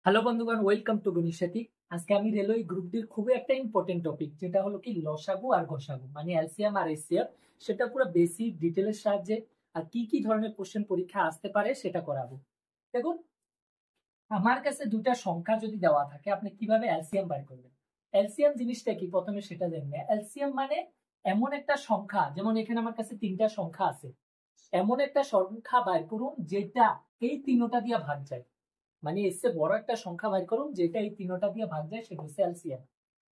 Hello বন্ধুগণ, welcome to গণিত সাথী। আজকে আমি রেলওয়ে গ্রুপ ডির খুবই একটা ইম্পর্টেন্ট টপিক, যেটা হলো কি লসাগু আর গসাগু, মানে এলসিএম আর এসসিএফ। সেটা পুরো বেসিক ডিটেলের সাহায্যে আর কি কি ধরনের কোশ্চেন পরীক্ষা আসতে পারে সেটা করাবো। দেখুন, আমার কাছে দুটা সংখ্যা যদি দেওয়া থাকে, আপনি কিভাবে এলসিএম বের করবেন? এলসিএম জিনিসটা কি প্রথমে সেটা জানবে। এলসিএম মানে এমন একটা সংখ্যা, যেমন এখানে আমার কাছে তিনটা সংখ্যা আছে, এমন একটা সংখ্যা বের করুন যেটা এই তিনটা দিয়ে ভাগ যায়। মানে এর চেয়ে বড় একটা সংখ্যা বের করুন যেটা এই তিনটা দিয়ে ভাগ যায়, সেটা হচ্ছে এলসিএম।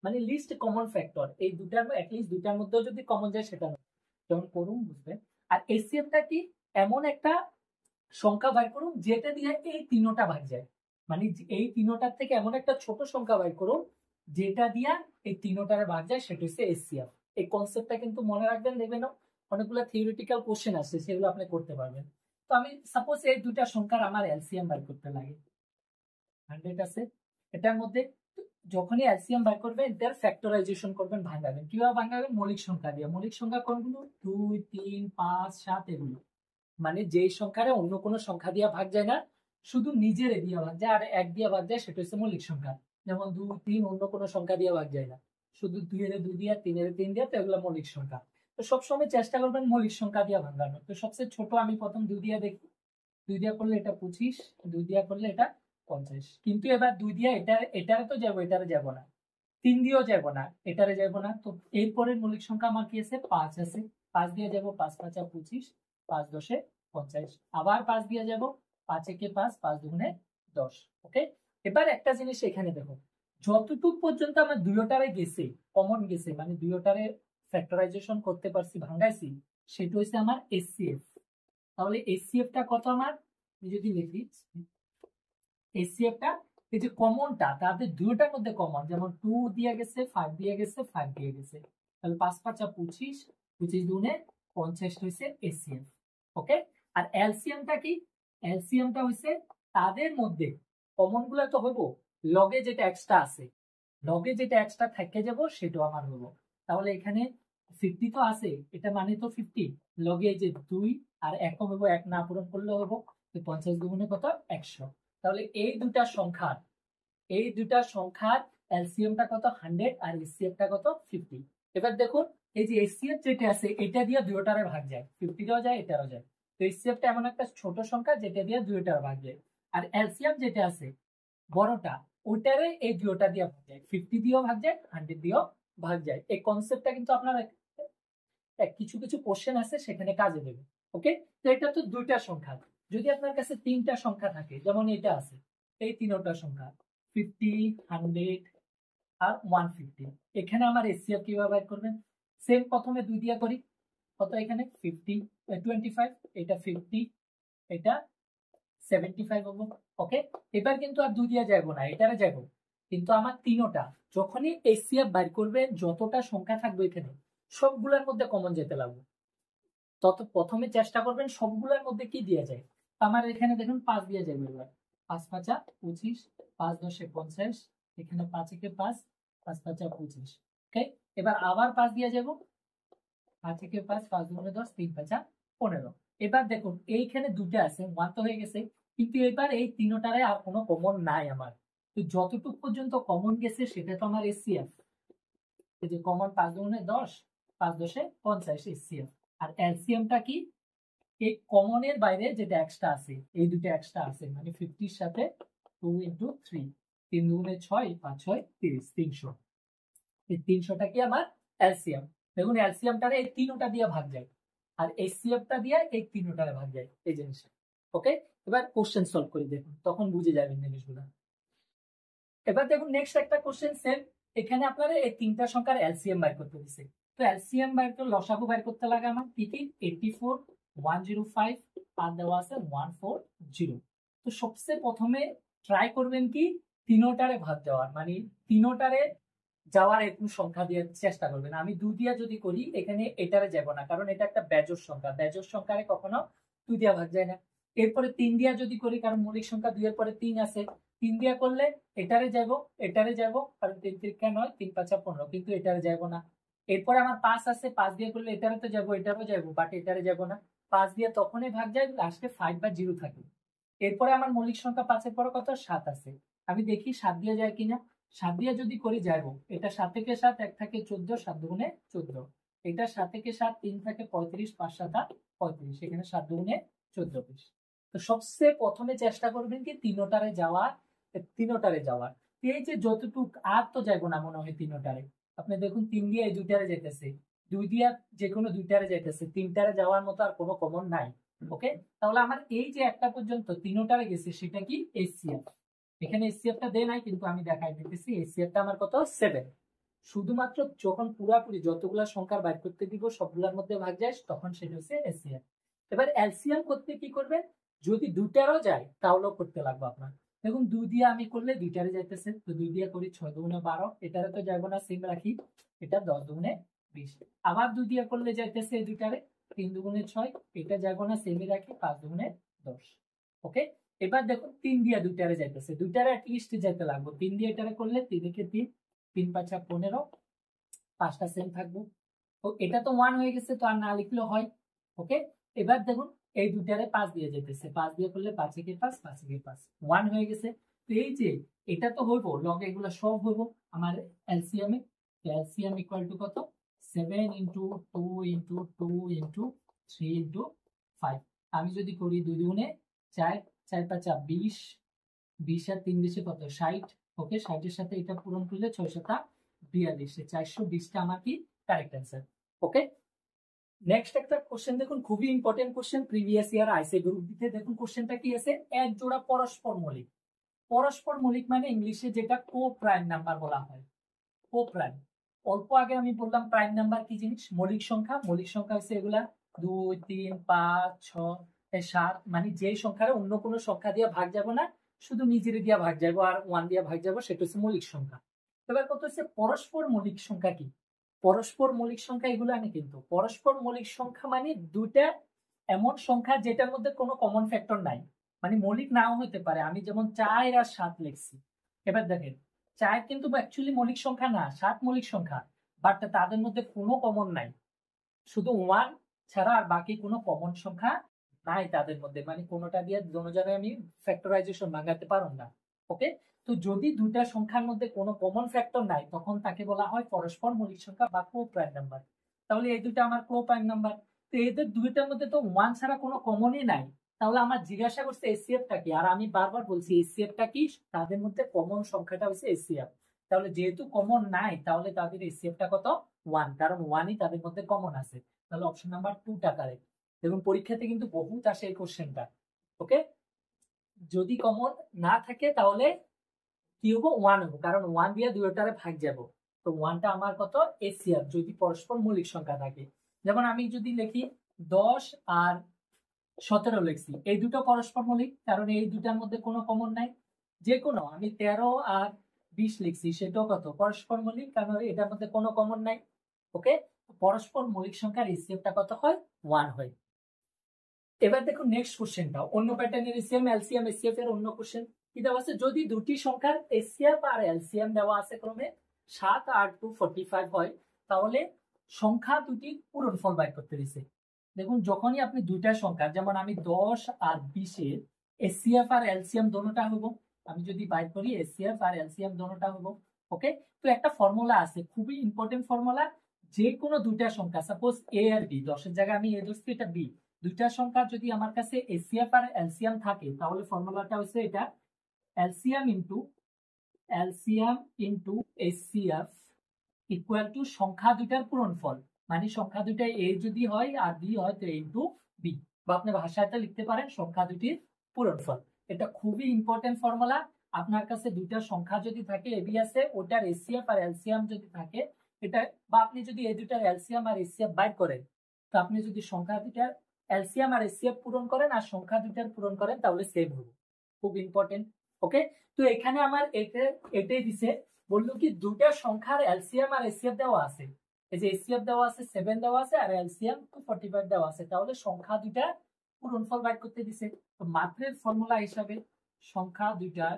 মানে লিস্ট কমন ফ্যাক্টর, এই দুটার অ্যাটলিস্ট দুটার মধ্যেও যদি কমন যায় সেটা নয়, যেমন করুন বুঝবেন। আর এসসিএফটা কি? এমন একটা সংখ্যা বের করুন যেটা দিয়ে এই তিনটা ভাগ যায়। মানে এই তিনটার থেকে এমন একটা ছোট সংখ্যা বের করুন যেটা দিয়া এই তিনটারে ভাগ যায়, সেটা হচ্ছে এসসিএফ। এই কনসেপ্টটা কিন্তু মনে রাখবেন, দেখবেন অনেকগুলো থিওরিটিক্যাল কোশ্চেন আছে, সেগুলো আপনি করতে পারবেন। তো আমি সাপোজ এই দুটা সংখ্যার আমার এলসিএম বের করতে লাগে, 100 আছে এটার মধ্যে। যখনই এলসিএম বের করবেন, এটার ফ্যাক্টরাইজেশন করবেন, ভাঙাবেন। কিভাবে ভাঙাবেন? মৌলিক সংখ্যা দিয়ে। মৌলিক সংখ্যা কোনগুলো? 2, 3, 5, 7 এগুলো। মানে যেই সংখ্যারে অন্য কোনো সংখ্যা দিয়ে ভাগ যায় না, শুধু নিজের দিয়ে ভাগ যায়, আর এক দিয়ে ভাগ যায়, সেটা হচ্ছে মৌলিক সংখ্যা। যেমন 2, 3 অন্য কোনো সংখ্যা দিয়ে ভাগ যায় না, শুধু 2 এর 2 দিয়ে, 3 এর 3 দিয়ে, তো এগুলো মৌলিক সংখ্যা। তো সবসময় চেষ্টা করবেন মৌলিক সংখ্যা দিয়ে ভাঙানোর। তো সবচেয়ে ছোট আমি প্রথম 2 দিয়ে দেখি। 2 দিয়া করলে এটা 25, 2 দিয়া করলে এটা 50। কিন্তু এবার 2 দিয়া এটারে তো যাবো, এটারে যাব না। 3 দিয়েও যাব না, এটারে যাব না। তো এরপরের মৌলিক সংখ্যা আমার কি আছে? 5 আছে। 5 দিয়ে যাব, 5 5 25, 5 10 50। আবার 5 দিয়ে যাব, 5 1 5, 5 2 10। ওকে। এবার একটা জিনিস এখানে দেখো, যতটুক পর্যন্ত আমার দুইটারে গেছে, কমন গেছে, মানে দুইটারে ফ্যাক্টরাইজেশন করতে পারছি, ভাঙাইছি, সেটা হচ্ছে আমার এসসিএফ। তাহলে এসসিএফটা কত আমার? আমি যদি লিখি এসসিএফটা, এই যে কমনটা তাদের দুটোটার মধ্যে কমন, যেমন 2 দিয়ে গেছে, 5 দিয়ে গেছে, 5 দিয়ে গেছে, তাহলে 5 5 25, 25 দুনে 50 হইছে এসসিএফ। ওকে। আর এলসিএমটা কি? এলসিএমটা হইছে তাদের মধ্যে কমন গুলো তো হইব, লগে যেটা এক্সট্রা আছে, লগে যেটা এক্সট্রা থেকে যাব সেটাও আমার হইব। তাহলে এখানে 50 তো আছে, এটা মানে তো 50, লগে এই যে 2 আর 1 হইব, 1 না পূরণ করলে হইব। 50 দুগুণে কত? 100। তাহলে এই দুটা সংখ্যার এলসিএমটা কত? 100, আর এসসিএফটা কত? 50। এবার দেখুন, এই যে এসসিএফ যেটা আছে এটা দিয়ে দুইটারে ভাগ যায়, 50 যায়, এটারও যায়। তো এসসিএফটা এমন একটা ছোট সংখ্যা যেটা দিয়ে দুইটারে ভাগ যায়। আর এলসিএম যেটা আছে বড়টা, ওইটারে এই দুইটা দিয়ে ভাগ যায়, 50 দিয়েও ভাগ যায়, 100 দিয়েও ভাগ যায়। এই কনসেপ্টটা কিন্তু আপনারা কিছু কিছু কোশ্চেন আছে সেখানে কাজে দেবে। ওকে। তো এটা তো দুইটা সংখ্যা। যদি আপনার কাছে তিনটা সংখ্যা থাকে, যেমন এটা আছে, এই তিনটা সংখ্যা 50, 100 আর 150, এখানে আমার এসসিএফ কিভাবে বের করবেন? সেম প্রথমে 2 দিয়ে করি। কত এখানে? 50, 25, এটা 50, এটা 75 হবো। ওকে। এবার কিন্তু আর 2 দিয়ে যাবো না, এটারে যাবো। কিন্তু আমার তিনটা, যখনই এসসিএফ বের করবে, যতটা সংখ্যা থাকবে এখানে সবগুলোর মধ্যে কমন যেতে লাগবে। তত প্রথমে চেষ্টা করবেন সবগুলোর মধ্যে কি দিয়ে যায়। আমার এখানে দেখুন 5 দিয়ে যাবে। এবার 5 5 25, 5 10 50, এখানে 5 একে 5, 5 5 25। ওকে। এবার আবার 5 দিয়ে যাব, 5 একে 5, 5 2 10, 3 5 15। এবার দেখুন এইখানে দুটো আছে, 1 তো হয়ে গেছে, কিন্তু এবার এই তিনটারে আর কোনো কমন নাই আমার। তো যতটুকু পর্যন্ত কমন গেছে সেটা তো আমার এসসিএফ। এই যে কমন 5 2 10, 5 10 50 এসসিএফ। আর এলসিএমটা কি? এই কমনের বাইরে যেটা এক্সট্রা আছে, এই দুটো এক্সট্রা আছে, মানে 50 সাথে 2 ইন্টু 3, 3 দুগুণে 6, 5 6 30, 300। এই 300টা কি আমার এলসিএম। দেখুন এলসিএমটারে এই তিনটা দিয়ে ভাগ যায়, আর এসসিএফটা দিয়ে এই তিনটারে ভাগ যায়, এই জিনিসটা। ওকে। এবার কোশ্চেন সলভ করে দেখুন, তখন বুঝে যাবেন জিনিসগুলো। এবার দেখুন নেক্সট একটা কোশ্চেন সেম। এখানে আপনারা এই তিনটা সংখ্যার এলসিএম বের করতে দিছে। তো এলসিএম বের করে লসাগু বের করতে লাগে আমার কি কি? 84, 105, আর দেওয়া আছে 140। তো সবচেয়ে প্রথমে ট্রাই করবেন কি তিনোটারে ভাগ দেওয়ার, মানে তিনোটারে যাওয়ার একটু সংখ্যা দিয়ে চেষ্টা করবেন। আমি 2 দিয়া যদি করি, এখানে এটারে যাব না, কারণ এটা একটা বেজোড় সংখ্যা, বেজোড় সংখ্যারে কখনো 2 দিয়া ভাগ যায় না। এরপরে 3 দিয়া যদি করি, কারণ মৌলিক সংখ্যা 2 এর পরে 3 আছে, 3 দিয়া করলে এটারে যাব, এটারে যাব, কারণ 3 3 9, 3 5 15, কিন্তু এটারে যাব না। এরপরে আমার 5 আছে, 5 দিয়ে করলে এটারে তো যাব, এটারও যাব, বাট এটারে যাব না। 5 দিয়ে তখনই ভাগ যায় লাস্টে 5 বা 0 থাকে। এরপরে আমার মৌলিক সংখ্যা 5-এর পরে কত 7 আছে, আমি দেখি 7 দিয়ে যায় কিনা। 7 দিয়ে যদি করি যাইবো, এটা 7 থেকে 7, 1 থাকে 14, 7 দুগুণে 14, এটা 7 থেকে 7, 3 থাকে 35, 5 7 35, এখানে 7 দুগুণে 14 পিস। তো সবচেয়ে প্রথমে চেষ্টা করবেন কি তিনোটারে যাওয়ার। এই যে যতটুক আর তো যাইবো না মনে হয় তিনোটারে, আপনি দেখুন 3 দিয়ে এই দুইটারে যাইতেছে, 2 দিয়া যে কোনো দুইটারে যাইতেছে, 3টারে যাওয়ার মতো আর কোনো কমন নাই। ওকে, তাহলে আমার এই যে একটা পর্যন্ত তিনোটারে গেছে সেটা কি এসসিএফ। এখানে এসসিএফটা দেয় নাই কিন্তু আমি দেখাই দিতেছি, এসসিএফটা আমার কত 7। শুধুমাত্র যখন পুরাপুরি যতগুলা সংখ্যা বাইর করতে দিব সবগুলোর মধ্যে ভাগ যায় তখন সেটা হচ্ছে এসসিএফ। এবার এলসিএম করতে কি করবেন, যদি দুইটারও যায় তাহলেও করতে লাগবে আপনার। দেখুন 2 দিয়ে আমি করলে দুইটারে যাইতেছে, তো 2 দিয়ে করি 6 দুগুণে 12, এটারে তো যাবো না, সেম রাখি, এটা 10 দুগুণে 20। আবার 2 দিয়ে করলে যাইতেছে এই দুইটারে 3 দুগুণে 6, এটা যাবো না, সেমই রাখি, 5 দুগুণে 10। ওকে, এবার দেখুন 3 দিয়ে দুইটারে যাইতেছে, দুইটারে অ্যাটলিস্ট যেতে লাগবে, 3 দিয়ে এটারে করলে 3 কে 3, 3 5 15, 5টা সেম থাকবো। তো এটা তো 1 হয়ে গেছে, তো আর না লিখলেও হয়। ওকে, এবার দেখুন এই দুইটারে 5 দিয়ে যেতেছে, 5 দিয়ে করলে 5 একে 5, 5 একে 5, 1 হয়ে গেছে। তো এই যে এটা তো হইব লগ, এগুলো সব হইব আমার LCM A. LCM equal to কত, 7 ইন্টু 2 ইন্টু 2 ইন্টু 3 ইন্টু 5। আমি যদি করি 2 দুগুণে 4, 4 5 20, 20 আর 3 20 কত 60। ওকে, 60-এর সাথে এটা পূরণ করলে 6 7 42, 420টা আমার কি কারেক্ট অ্যান্সার। ওকে, নেক্সট একটা কোশ্চেন দেখুন, খুবই ইম্পর্টেন্ট কোশ্চেন, প্রিভিয়াস ইয়ার আইসে গ্রুপ দিতে। দেখুন কোশ্চেনটা কি আছে, এক জোড়া পরস্পর মৌলিক। পরস্পর মৌলিক মানে ইংলিশে যেটা কো প্রাইম নাম্বার বলা হয়, কো প্রাইম। অল্প আগে আমি বললাম প্রাইম নাম্বার কি জিনিস, মৌলিক সংখ্যা। মৌলিক সংখ্যা হচ্ছে এগুলা 2 3 5 6 7, মানে যে সংখ্যার অন্য কোনো সংখ্যা দিয়ে ভাগ যাব না, শুধু নিজের দিয়ে ভাগ যাব আর 1 দিয়ে ভাগ যাব, সেটা হচ্ছে মৌলিক সংখ্যা। এবার কত হচ্ছে পরস্পর মৌলিক সংখ্যা কি, পরস্পর মৌলিক সংখ্যা এগুলো আনে, কিন্তু পরস্পর মৌলিক সংখ্যা মানে দুইটা এমন সংখ্যা যেটার মধ্যে কোনো কমন ফ্যাক্টর নাই, মানে মৌলিক নাও হতে পারে। আমি যেমন 4 আর 7 লিখছি, এবার দেখেন 4 কিন্তু অ্যাকচুয়ালি মৌলিক সংখ্যা না, 7 মৌলিক সংখ্যা, বাট তাদের মধ্যে কোনো কমন নাই, শুধু 1 ছাড়া আর বাকি কোনো কমন সংখ্যা নাই তাদের মধ্যে, মানে কোনোটা দিয়ে দোনো জায়গায় আমি ফ্যাক্টরাইজেশন ভাঙাতে পারব না। ওকে, তো যদি দুইটা সংখ্যার মধ্যে কোনো কমন ফ্যাক্টর নাই তখন তাকে বলা হয় পরস্পর মৌলিক সংখ্যা বা কো প্রাইম নাম্বার। তাহলে এই দুইটা আমার কো প্রাইম নাম্বার, তো এদের দুইটার মধ্যে তো 1 ছাড়া কোনো কমনই নাই, তাহলে আমার জিজ্ঞাসা করছে এসসিএফটা কি, আর আমি বারবার বলছি এসসিএফটা কি, তাদের মধ্যে কমন সংখ্যাটা হচ্ছে এসসিএফ। তাহলে যেহেতু কমন নাই তাহলে তাদের এসসিএফটা কত 1, কারণ 1ই তাদের মধ্যে কমন আছে। তাহলে অপশন নাম্বার 2টা কারেক্ট। দেখুন পরীক্ষাতে কিন্তু বহুত আসে এই কোশ্চেনটা। ওকে, যদি কমন না থাকে তাহলে কি হবো 1 হবো, কারণ 1 দিয়ে দুইটারে ভাগ যাব, তো 1টা আমার কত এসসিএফ যদি পরস্পর মৌলিক সংখ্যা থাকে। যেমন আমি যদি লিখি 10 আর 17 লিখছি, এই দুটো পরস্পর মৌলিক, কারণ এই দুটার মধ্যে কোনো কমন নাই। যে কোনো আমি 13 আর 20 লিখছি, সেটাও কত পরস্পর মৌলিক, কারণ এটার মধ্যে কোনো কমন নাই। ওকে, পরস্পর মৌলিক সংখ্যার এসসিএফটা কত হয় 1 হয়। এবার দেখুন নেক্সট কোশ্চেনটা অন্য প্যাটার্নের এসসিএম এলসিএম এসসিএফ এর অন্য কোশ্চেন কি দেওয়া আছে, যদি দুটি সংখ্যার এসসিএফ আর এলসিএম দেওয়া আছে ক্রমে 7 আর 2 45 হয়, তাহলে সংখ্যা দুটি পূরণফল বাইর করতে দিছে। দেখুন যখনই আপনি দুইটা সংখ্যা, যেমন আমি 10 আর 20 এর এসসিএফ আর এলসিএম দোনোটা হবো, আমি যদি বাইর করি এসসিএফ আর এলসিএম দোনোটা হবো। ওকে, তো একটা ফর্মুলা আছে, খুবই ইম্পর্টেন্ট ফর্মুলা, যে কোনো দুইটা সংখ্যা, সাপোজ এ আর বি, 10 এর জায়গায় আমি এ ধরছি, এটা বি, দুইটা সংখ্যা যদি আমার কাছে এসসিএফ আর এলসিএম থাকে তাহলে ফর্মুলাটা হচ্ছে এটা, LCM into SCF equal to সংখ্যা দুইটার পূরণফল, মানে সংখ্যা দুইটা এ যদি হয় আর বি হয় তো ইনটু বি, বা আপনি ভাষাটা লিখতে পারেন সংখ্যা দুটির পূরণফল। এটা খুবই ইম্পর্টেন্ট ফর্মুলা। আপনার কাছে দুইটা সংখ্যা যদি থাকে এ বি আছে, ওটার এসসিএফ আর এলসিএম যদি থাকে এটা, বা আপনি যদি এই দুইটার এলসিএম আর এসসিএফ বাইর করেন, তো আপনি যদি সংখ্যা দুইটার এলসিএম আর এসসিএফ পূরণ করেন আর সংখ্যা দুইটার পূরণ করেন তাহলে সেম হবে, খুব ইম্পর্টেন্ট। ওকে, তো এখানে আমার এটাই দিছে, বললো কি দুইটা সংখ্যার এলসিএম আর এসসিএফ দেওয়া আছে, এই যে এসসিএফ দেওয়া আছে 7 দেওয়া আছে আর এলসিএম 245 দেওয়া আছে, তাহলে সংখ্যা দুইটা পূরণফল বাইর করতে দিছে। তো মাত্রের ফর্মুলা হিসাবে সংখ্যা দুইটার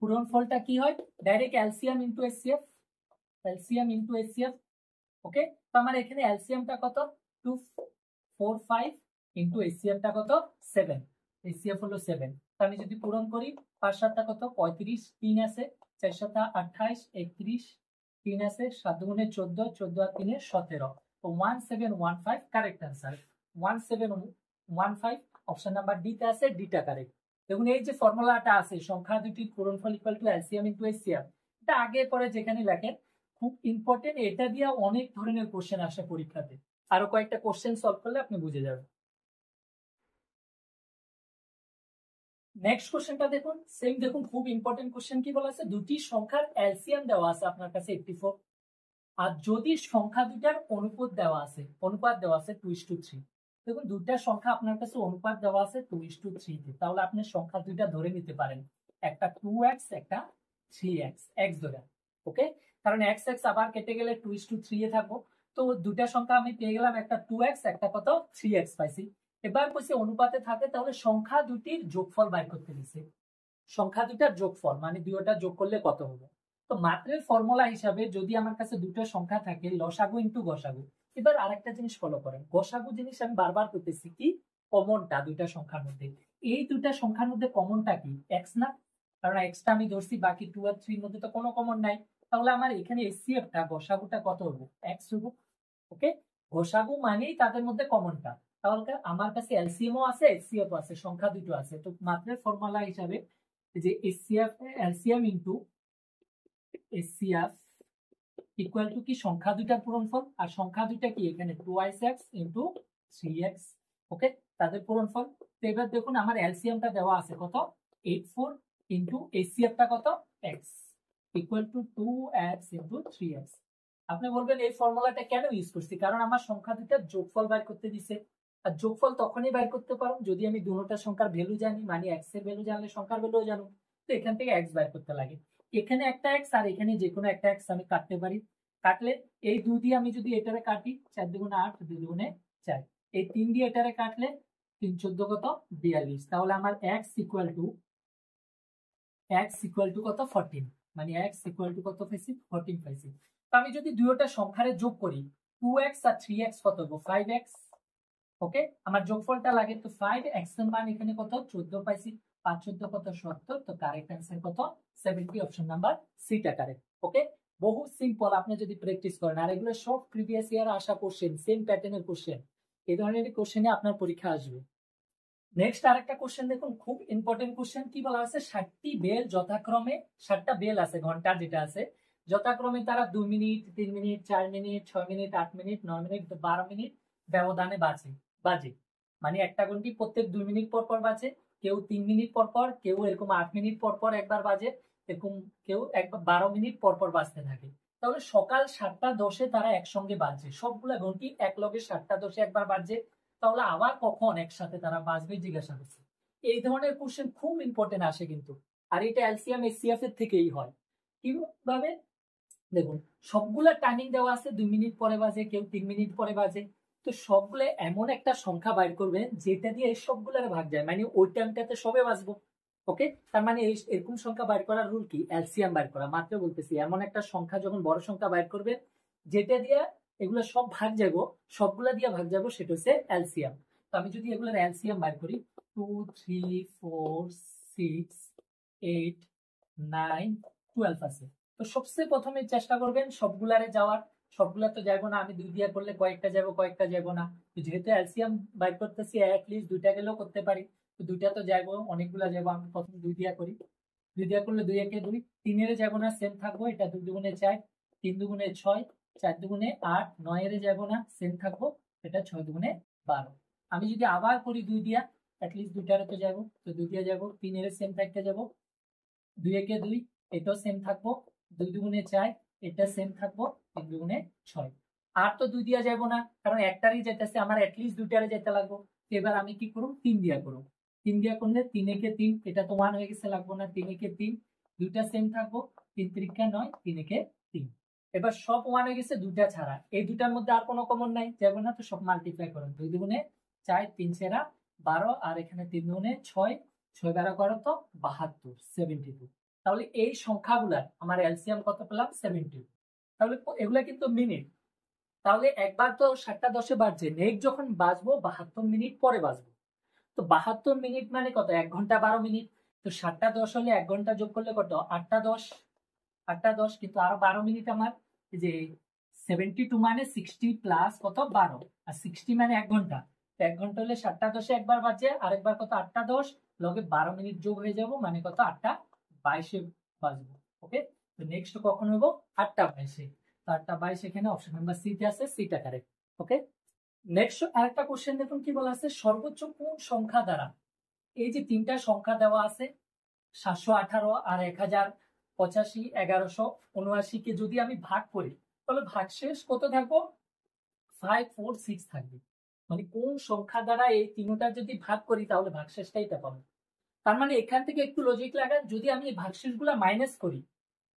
পূরণফলটা কি হয়, ডাইরেক্ট এলসিএম ইনটু এসসিএফ, ওকে, তো আমার এখানে এলসিএমটা কত 245 ইন্টু এসিএমটা কত 7, এসিএফ হলো 7। তো আমি যদি পূরণ করি 5 7 কত 35, 3 আছে 4 7 28, 31, 3 আছে 7 গুণে 14, 14 আর 3 17। তো 1715 correct answer 1715 option number D তে আছে, ডিটা কারেক্ট। দেখুন এই যে ফর্মুলাটা আছে সংখ্যা দুটির গুণনফল equal to LCM into SCM, এটা আগে পরে যেখানে লেখেন খুব ইম্পর্টেন্ট, এটা দিয়ে অনেক ধরনের কোশ্চেন আসে পরীক্ষাতে, আরো কয়েকটা কোশ্চেন সলভ করলে আপনি বুঝে যাবেন। নেক্সট কোশ্চেনটা দেখুন, সেম দেখুন খুব ইম্পর্টেন্ট কোশ্চেন, কি বলা আছে দুটি সংখ্যার এলসিএম দেওয়া আছে আপনার কাছে 84, আর যদি সংখ্যা দুটার অনুপাত দেওয়া আছে 2:3। দেখুন দুইটা সংখ্যা আপনার কাছে অনুপাত দেওয়া আছে 2:3 তে, তাহলে আপনি সংখ্যা দুইটা ধরে নিতে পারেন, একটা 2x একটা 3x, x ধরে। ওকে, কারণ x x আবার কেটে গেলে 2:3 এ থাকবো। তো দুইটা সংখ্যা আমি পেয়ে গেলাম, একটা 2x একটা কত 3x পাইছি। এবার কইছে অনুপাতে থাকে, তাহলে সংখ্যা দুটির যোগফল বাইর করতে দিছে। সংখ্যা দুটার যোগফল মানে দুইটা যোগ করলে কত হবে। তো মাত্রের ফর্মুলা হিসাবে যদি আমার কাছে দুটো সংখ্যা থাকে লসাগু ইনটু গসাগু। এবার আরেকটা জিনিস ফলো করেন, গসাগু জিনিস আমি বারবার করতেছি কি কমনটা দুইটা সংখ্যার মধ্যে, এই দুইটা সংখ্যার মধ্যে কমনটা কি এক্স না, কারণ এক্সটা আমি ধরছি, বাকি 2 আর 3 এর মধ্যে তো কোনো কমন নাই, তাহলে আমার এখানে এসসিএফটা গসাগুটা কত হবে এক্স হবে। ওকে, গসাগু মানেই তাদের মধ্যে কমনটা, তাহলে আমার কাছে এলসিএমও আছে এসসিএফও আছে, সংখ্যা দুটো আছে। তো মাত্রের ফর্মুলা হিসাবে যে SCF LCM into SCF equal to কি সংখ্যা দুইটার পূরণফল, আর সংখ্যা দুইটা কি এখানে 2x ইনটু 3x। ওকে, তাদের পূরণফল। তো এবার দেখুন আমার এলসিএমটা দেওয়া আছে কত 84 ইনটু এসসিএফটা কত x equal to 2x into 3x। আপনি বলবেন এই ফর্মুলাটা কেন ইউজ করছি, কারণ আমার সংখ্যা দুইটার যোগফল বের করতে দিছে, আর যোগফল তখনই বের করতে পারো যদি আমি দুটোটা সংখ্যার ভ্যালু জানি, মানে x এর ভ্যালু জানলে সংখ্যার ভ্যালু জানো। তো এখান থেকে x বের করতে লাগে, এখানে একটা এক্স আর এখানে যে কোনো একটা এক্স আমি কাটতে পারি, কাটলে এই 2 দিয়ে আমি যদি এটারে কাটি 4 দুগুণে 8 2 দুগুণে 4, এই 3 দিয়ে এটারে কাটলে 3 14 কত 42, তাহলে আমার x ইকুয়াল টু কত 14, মানে x ইকুয়াল টু কত পাইছি 14 পাইছি। তো আমি যদি দুইটা সংখ্যারে যোগ করি 2x আর 3x কত হবে 5x। ওকে, আমার যোগফলটা লাগে, তো 5x এর মান এখানে কত 14 পাইছি, 5 14 কত 70, তো কারেক্ট आंसर কত 70, অপশন নাম্বার সি টা কারেক্ট। ওকে, বহু সিম্পল, আপনি যদি প্র্যাকটিস করেন, আর এগুলো সব প্রিভিয়াস ইয়ার আসা কোশ্চেন, সেম প্যাটার্নের কোশ্চেন, এই ধরনের কোশ্চেনে আপনার পরীক্ষা আসবে। নেক্সট আরেকটা কোশ্চেন দেখুন, খুব ইম্পর্টেন্ট কোশ্চেন, কি বলা আছে 60টি বেল যথাক্রমে, 60টা বেল আছে ঘন্টা যেটা আছে, যথাক্রমে তারা 2 minute 3 minute 4 minute 6 minute 8 minute 9 minute 12 minute ব্যবধানে বাজে, মানে একটা ঘন্টি প্রত্যেক 2 মিনিট পর পর বাজে, কেউ 3 মিনিট পর পর, কেউ এরকম 8 মিনিট পর পর একবার বাজে, এরকম কেউ একবার 12 মিনিট পর পর বাজতে থাকে। তাহলে সকাল 7টা 10-এ তারা একসঙ্গে বাজছে, সবগুলা ঘন্টি এক লগে 7টা 10-এ একবার বাজছে, তাহলে আবার কখন একসাথে তারা বাজবে জিজ্ঞাসা করছে। এই ধরনের কোশ্চেন খুব ইম্পর্টেন্ট আসে কিন্তু, আর এটা এলসিএম এসসিএফ এর থেকেই হয়। কিভাবে দেখুন, সবগুলা টাইমিং দেওয়া আছে, 2 মিনিট পরে বাজে, কেউ 3 মিনিট পরে বাজে, তো সবগুলো এমন একটা সংখ্যা বাইর করবেন যেটা দিয়ে এই সবগুলোর ভাগ যায়, মানে ওই টাইমটাতে সবে বাজবো। ওকে, তার মানে এরকম সংখ্যা বাইর করার রুল কি এলসিএম বাইর করা, মাত্র বলতেছি এমন একটা সংখ্যা যখন বড় সংখ্যা বাইর করবেন যেটা দিয়ে এগুলো সব ভাগ যাবো, সবগুলা দিয়ে ভাগ যাবো, সেটা হচ্ছে এলসিএম। তো আমি যদি এগুলোর এলসিএম বাইর করি 2 3 4 6 8 9 12 আছে, তো সবচেয়ে প্রথমে চেষ্টা করবেন সবগুলারে যাওয়ার, সবগুলা তো যাবো না, আমি 2 দিয়া করলে কয়েকটা যাবো কয়েকটা যাবো না, তো যেহেতু এলসিএম বাইর করতেছি অ্যাটলিস্ট 2টা গেলেও করতে পারি, তো 2টা তো যাবো, অনেকগুলা যাবো, আমি প্রথম 2 দিয়া করি, 2 দিয়া করলে 2 একে 2, 3 এর যাবো না, সেম থাকবো, এটা 2 দুগুণে 4, 3 দুগুণে 6, 4 দুগুণে 8, 9 এর যাবো না, সেম থাকবো, এটা 6 দুগুণে 12। আমি যদি আবার করি 2 দিয়া, অ্যাটলিস্ট 2টারে তো যাবো, তো 2 দিয়া যাবো, 3 এর সেম থাকতে যাবো, 2 একে 2, এটাও সেম থাকবো, 2 দুগুণে 4, এটা সেম থাকবো, 3 দুগুণে 6। আর তো 2 দিয়া যাবো না, কারণ একটারই যেতেছে, আমার অ্যাটলিস্ট 2টারে যেতে লাগবো। এবার আমি কি করব 3 দিয়া করব, 3 দিয়া করলে 3 একে 3, এটা তো 1 হয়ে গেছে, লাগবো না, 3 একে 3, দুইটা সেম থাকবো, 3 3 9, 3 একে 3। এবার সব 1 হয়ে গেছে দুইটা ছাড়া, এই দুটার মধ্যে আর কোনো কমন নাই, যাবে না, তো সব মাল্টিপ্লাই করুন, 2 দুগুণে 4, 3 ছেড়া 12, আর এখানে 3 দুগুণে 6, 6 12 করো তো 72, 72। তাহলে এই সংখ্যাগুলার আমার এলসিএম কত পেলাম 70। তাহলে এগুলা কিন্তু মিনিট, তাহলে একবার তো 7টা 10-এ বাজছে, নেক্সট যখন বাজবো 72 মিনিট পরে বাজবো। তো 72 মিনিট মানে কত, 1 ঘন্টা 12 মিনিট। তো 7টা 10 হলে 1 ঘন্টা যোগ করলে কত, 8টা 10, 8টা 10, কিন্তু আরো 12 মিনিট আমার, এই যে 72 মানে 60 প্লাস কত 12, আর 60 মানে 1 ঘন্টা। তো 1 ঘন্টা হলে 7টা 10-এ একবার বাজে, আরেকবার কত 8টা 10, লগে 12 মিনিট যোগ হয়ে যাব, মানে কত 8টা 22-এ বাজবো। ওকে, তো নেক্সট কখন হবো, 8টা 22-এ। তো 8টা 22 এখানে অপশন নাম্বার সি তে আছে, সিটা কারেক্ট। ওকে, নেক্সট আরেকটা কোশ্চেন দেখুন কি বলা আছে, সর্বোচ্চ কোন সংখ্যা দ্বারা, এই যে তিনটা সংখ্যা দেওয়া আছে 718 আর 1085, 1179 কে যদি আমি ভাগ করি, তাহলে ভাগশেষ কত থাকবো, 546 থাকবে। মানে কোন সংখ্যা দ্বারা এই তিনটা যদি ভাগ করি তাহলে ভাগশেষটা এটা পাবো। তার মানে এখান থেকে একটু লজিক লাগান, যদি আমি এই ভাগশেষগুলো মাইনাস করি,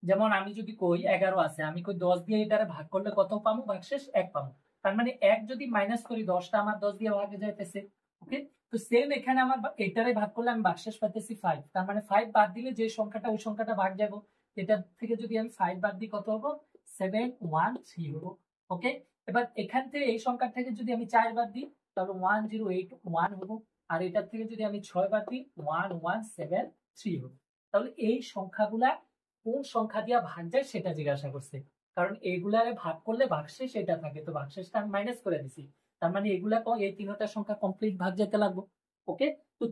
যেমন আমি যদি কই 11 আছে, আমি কই 10 দিয়ে এটারে ভাগ করলে কত পাবো, ভাগশেষ 1 পাবো। তার মানে 1 যদি মাইনাস করি, 10টা আমার 10 দিয়ে ভাগে যাইতেছে। ওকে, তো সেম এখানে আমার এটারে ভাগ করলে আমি ভাগশেষ পাইতেছি 5। তার মানে 5 বাদ দিলে যে সংখ্যাটা, ওই সংখ্যাটা ভাগ যাবো। এটা থেকে যদি আমি 5 বাদ দিই কত হবো, 713 হবো। ওকে, এবার এখান থেকে এই সংখ্যা থেকে যদি আমি 4 বাদ দিই তাহলে 1081 হবো। আর এটার থেকে যদি আমি 6 বাদ দিই 1173 হবো। তাহলে এই সংখ্যাগুলা কোন সংখ্যা দিয়া ভাগ যায় সেটা জিজ্ঞাসা করছে, কারণ এগুলারে ভাগ করলে ভাগশেষ এটা থাকে, তো ভাগশেষটা আমি মাইনাস করে দিছি। তার মানে এগুলা এই তিনটা সংখ্যা কমপ্লিট ভাগ যেতে লাগবে। ওকে, তো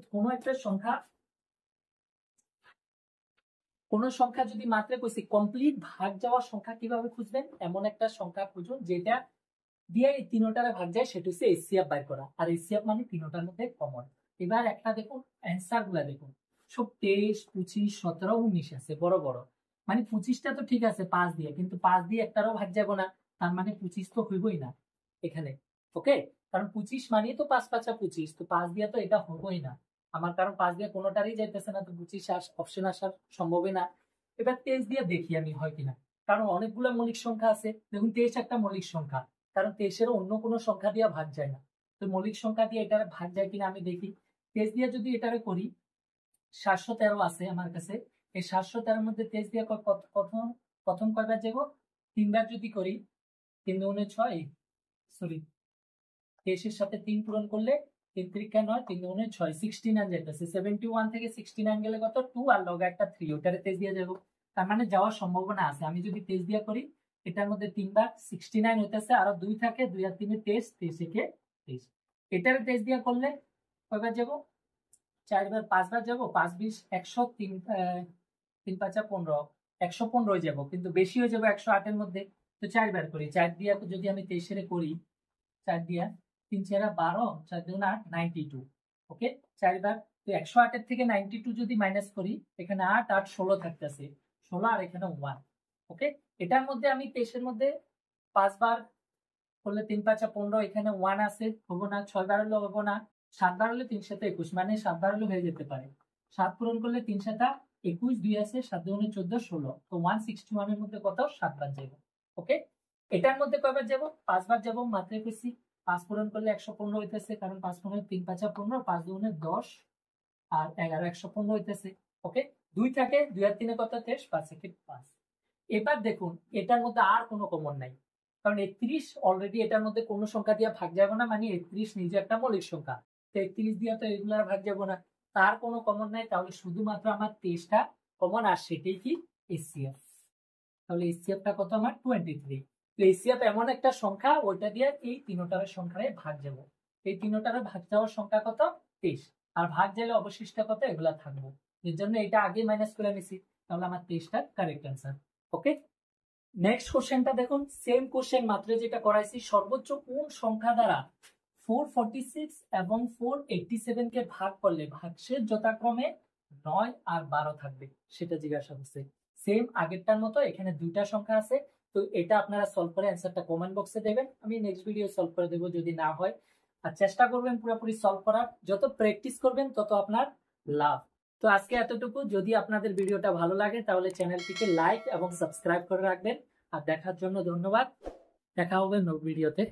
কোন সংখ্যা যদি মাত্রা কইছি কমপ্লিট ভাগ যাওয়ার সংখ্যা কিভাবে খুঁজবেন, এমন একটা সংখ্যা খুঁজুন যেটা দিয়ে এই তিনটারে ভাগ যায়, সেটা হচ্ছে এসসিএফ বাইর করা। আর এসসিএফ মানে তিনটার মধ্যে কমন। এবার একটা দেখুন অ্যান্সার গুলা দেখুন, সব 23, 25, 17, 19 আছে বড় বড়। মানে 25টা তো ঠিক আছে 5 দিয়ে, কিন্তু 5 দিয়ে একটারও ভাগ যাবো না, তার মানে 25 তো হইবই না এখানে। ওকে, কারণ 25 মানে তো 5 5 25, তো 5 দিয়ে তো এটা হবই না আমার, কারণ 5 দিয়ে কোনোটারই যাইতেছে না, তো 25 অপশন আসার সম্ভবই না। এবার 23 দিয়ে দেখি আমি হয় কিনা, কারণ অনেকগুলো মৌলিক সংখ্যা আছে। দেখুন 23 একটা মৌলিক সংখ্যা, কারণ 23-এর অন্য কোনো সংখ্যা দিয়ে ভাগ যায় না। তো মৌলিক সংখ্যা দিয়ে এটার ভাগ যায় কিনা আমি দেখি। 23 দিয়ে যদি এটারে করি, 713 আছে আমার কাছে, এই 713-এর মধ্যে 23 দিয়ে প্রথম কয়বার যাব, 3বার যদি করি, 3 দুগুণে 6, সরি 23-এর সাথে 3 পূরণ করলে 3 3 9, 3 দুগুণে 6, 69 যাইতেছে। 71 থেকে 69 গেলে কত, 2 আর লগে একটা 3, ওটারে 23 দিয়ে যাব। তার মানে যাওয়ার সম্ভাবনা আছে। আমি যদি 23 দিয়ে করি, এটার মধ্যে 3বার 69 হইতেছে, আরো 2 থাকে, 2 আর 3 23, 23 একে 23। এটারে 23 দিয়ে করলে কয়বার যাব, 4বার 5বার যাব, 5 20 100, 3 3 5 15, 115 হয়ে যাব, কিন্তু বেশি হয়ে যাবে 108-এর মধ্যে। তো 4বার করি, 4 দিয়ে যদি আমি 23-এর করি, 4 দিয়া 3 4 12, 4 2 8, 92। ওকে, 4বার। তো 108-এর থেকে 92 যদি মাইনাস করি, এখানে 8 8 16 থাকতেছে, 16 আর এখানে 1। ওকে, এটার মধ্যে আমি 23-এর মধ্যে 5বার করলে 3 5 15, এখানে 1 আছে, হবো না। 6বার হলে হবো না। 7বার হলে 3 7 21, মানে 7বার হলে হয়ে যেতে পারে। 7 পূরণ করলে 3 7 21, 2 আছে, 7 2 14 16, তো 161-এর মধ্যে কত, 7বার যাব। ওকে, এটার মধ্যে কয়বার যাব, 5বার যাব, মাত্রায় পেয়েছি। 5 পূরণ করলে 115 হইতেছে, কারণ 5 পূরণ 3 5 15, 5 2 10 আর 11, 115 হইতেছে। ওকে, 2 থাকে, 2 আর 3 কত, 23, 5 থেকে 5। এবার দেখুন এটার মধ্যে আর কোনো কমন নাই, কারণ 31 অলরেডি এটার মধ্যে কোনো সংখ্যা দিয়ে ভাগ যাবে না, মানে 31 নিজে একটা মৌলিক সংখ্যা। তো 31 দিয়ে তো এগুলার ভাগ যাবো না, তার কোনো কমন নাই। তাহলে শুধুমাত্র আমার 23টা কমন, আর সেটাই কি, এসসিএফ। তাহলে এসসিএফটা কত আমার, 23। তো এসসিএফ এমন একটা সংখ্যা, ওইটা দিয়ে এই তিনটার সংখ্যায় ভাগ যাব। এই তিনটার ভাগ যাওয়ার সংখ্যা কত, 23। আর ভাগ গেলে অবশিষ্ট কত, এগুলা থাকবো। এর জন্য এটা আগে মাইনাস করে নিছি, তাহলে আমার 23টা কারেক্ট অ্যান্সার। ওকে, নেক্সট কোশ্চেনটা দেখুন, সেম কোশ্চেন মাত্র যেটা করাইছি, সর্বোচ্চ কোন সংখ্যা দ্বারা 446 এবং 487 কে ভাগ করলে ভাগশেষ যথাক্রমে 9 আর 12 থাকবে, সেটা জিজ্ঞাসা করছে। সেম আগেরটার মতো এখানে দুইটা সংখ্যা আছে। তো এটা আপনারা সলভ করে অ্যান্সারটা কমেন্ট বক্সে দেবেন, আমি নেক্সট ভিডিও সলভ করে দেবো যদি না হয়। আর চেষ্টা করবেন পুরোপুরি সলভ করার, যত প্র্যাকটিস করবেন তত আপনার লাভ। তো আজকে এতটুকু। যদি আপনাদের ভিডিওটা ভালো লাগে তাহলে চ্যানেলটিকে লাইক এবং সাবস্ক্রাইব করে রাখবেন। আর দেখার জন্য ধন্যবাদ। দেখা হবে নতুন ভিডিওতে।